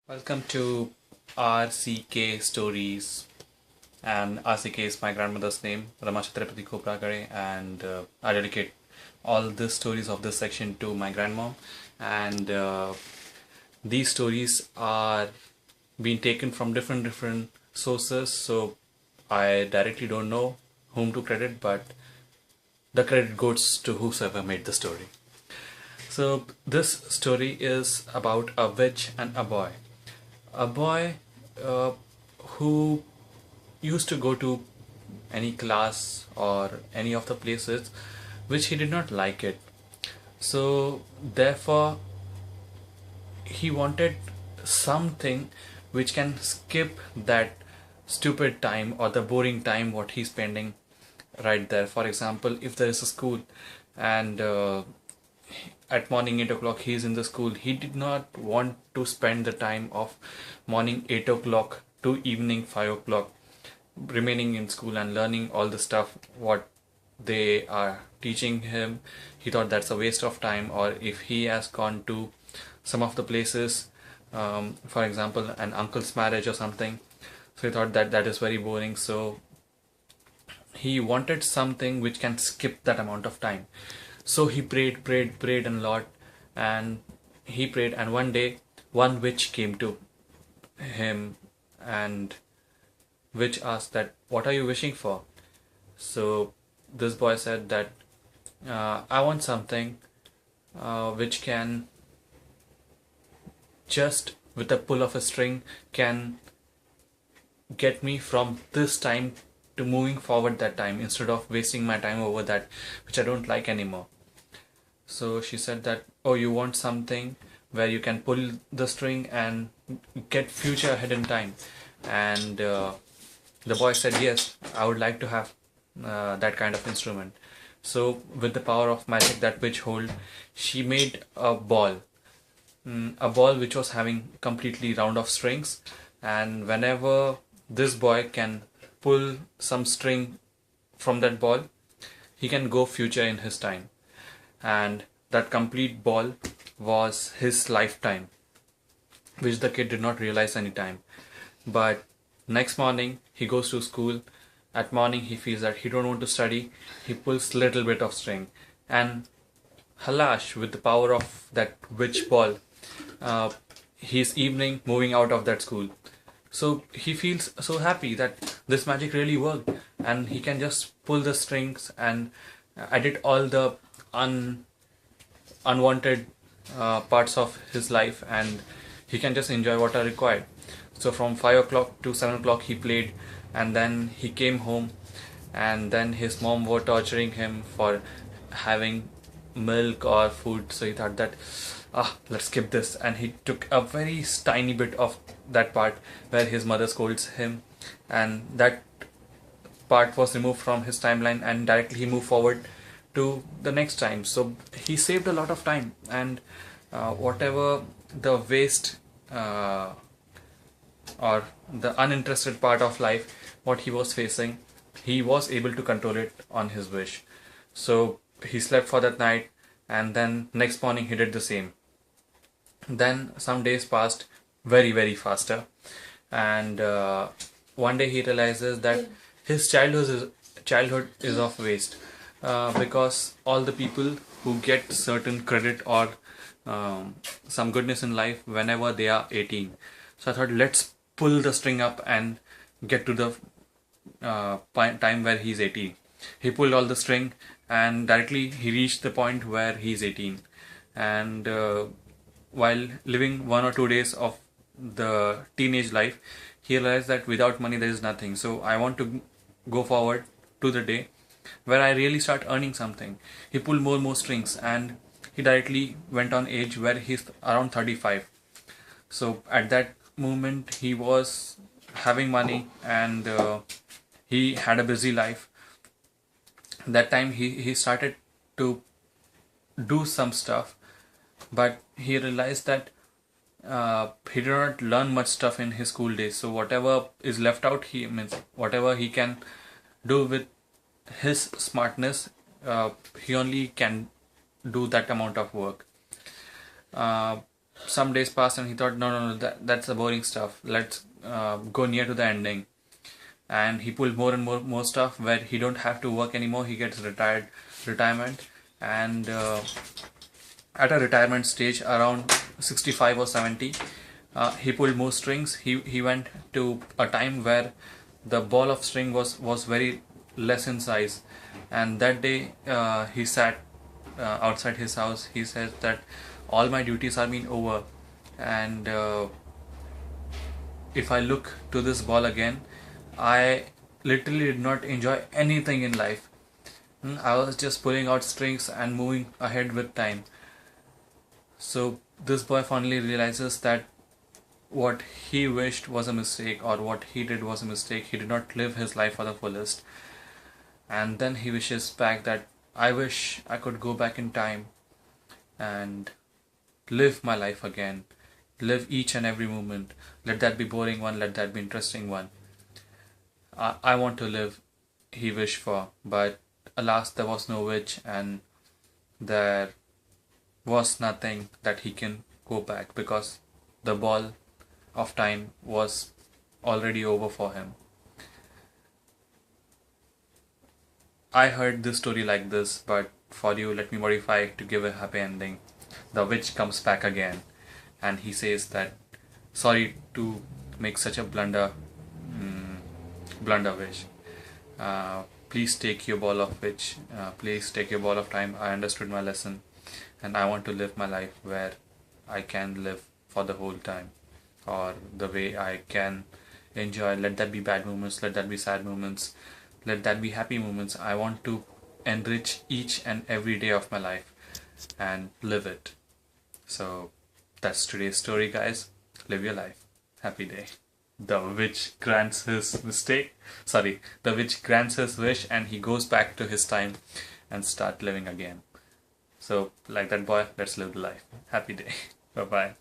Welcome to RCK Stories. And RCK is my grandmother's name, Rama Chhatrapati Khoprakare, and I dedicate all the stories of this section to my grandmom. And these stories are being taken from different sources, so I directly don't know whom to credit, but the credit goes to whosoever made the story. So this story is about a witch and a boy. A boy uh, who used to go to any class or any of the places which he did not like it. So therefore he wanted something which can skip that stupid time or the boring time what he's spending right there. For example, if there is a school and at morning 8 o'clock he is in the school, he did not want to spend the time of morning 8 o'clock to evening 5 o'clock remaining in school and learning all the stuff what they are teaching him. He thought that's a waste of time. Or if he has gone to some of the places, for example an uncle's marriage or something, so he thought that that is very boring. So he wanted something which can skip that amount of time. So he prayed a lot, and he prayed, and one day one witch came to him, and witch asked that, what are you wishing for? So this boy said that I want something which can just with a pull of a string can get me from this time to moving forward that time, instead of wasting my time over that which I don't like anymore. So she said that, oh, you want something where you can pull the string and get future ahead in time. And the boy said, yes, I would like to have that kind of instrument. So with the power of magic that witch hold, she made a ball which was having completely round of strings, and whenever this boy can pull some string from that ball, he can go future in his time. And that complete ball was his lifetime, which the kid did not realize any time. But next morning he goes to school. At morning he feels that he don't want to study. He pulls little bit of string, and halash, with the power of that witch ball, he's evening moving out of that school. So he feels so happy that this magic really worked, and he can just pull the strings and edit all the unwanted parts of his life, and he can just enjoy what are required. So from 5 o'clock to 7 o'clock he played, and then he came home, and then his mom were torturing him for having milk or food. So he thought that, let's skip this, and he took a very tiny bit of that part where his mother scolds him, and that part was removed from his timeline, and directly he moved forward to the next time. So he saved a lot of time, and whatever the waste or the uninterested part of life what he was facing, he was able to control it on his wish. So he slept for that night, and then next morning he did the same. Then some days passed very faster, and one day he realizes that his childhood is of waste, because all the people who get certain credit or some goodness in life whenever they are 18. So I thought, let's pull the string up and get to the time where he's 18. He pulled all the string, and directly he reached the point where he's 18. And while living 1 or 2 days of the teenage life, he realized that without money there is nothing. So I want to go forward to the day where I really start earning something. He pulled more strings, and he directly went on age where he's around 35. So at that moment he was having money, and he had a busy life. That time he started to do some stuff, but he realized that he did not learn much stuff in his school days. So whatever is left out, he means whatever he can do with his smartness, he only can do that amount of work. some days passed and he thought, no, no, no, that's the boring stuff. Let's go near to the ending. And he pulled more and more stuff where he don't have to work anymore. He gets retirement, and at a retirement stage around 65 or 70, he pulled more strings. He went to a time where the ball of string was very less in size, and that day he sat outside his house. He said that all my duties are being over, and if I look to this ball again, I literally did not enjoy anything in life. I was just pulling out strings and moving ahead with time. So this boy finally realizes that what he wished was a mistake, or what he did was a mistake. He did not live his life for the fullest. And then he wishes back that I wish I could go back in time and live my life again. Live each and every moment. Let that be boring one, let that be interesting one. I want to live, he wished for, but alas, there was no wish, and there was nothing that he can go back, because the ball of time was already over for him. I heard this story like this, but for you, let me modify it to give a happy ending. The witch comes back again, and he says that sorry to make such a blunder wish. Please take your ball of witch. Please take your ball of time. I understood my lesson, and I want to live my life where I can live for the whole time, or the way I can enjoy. Let that be bad moments. Let that be sad moments. Let that be happy moments. I want to enrich each and every day of my life and live it. So that's today's story, guys. Live your life. Happy day. The witch grants his the witch grants his wish, and he goes back to his time and start living again. So like that boy, let's live the life. Happy day. Bye bye.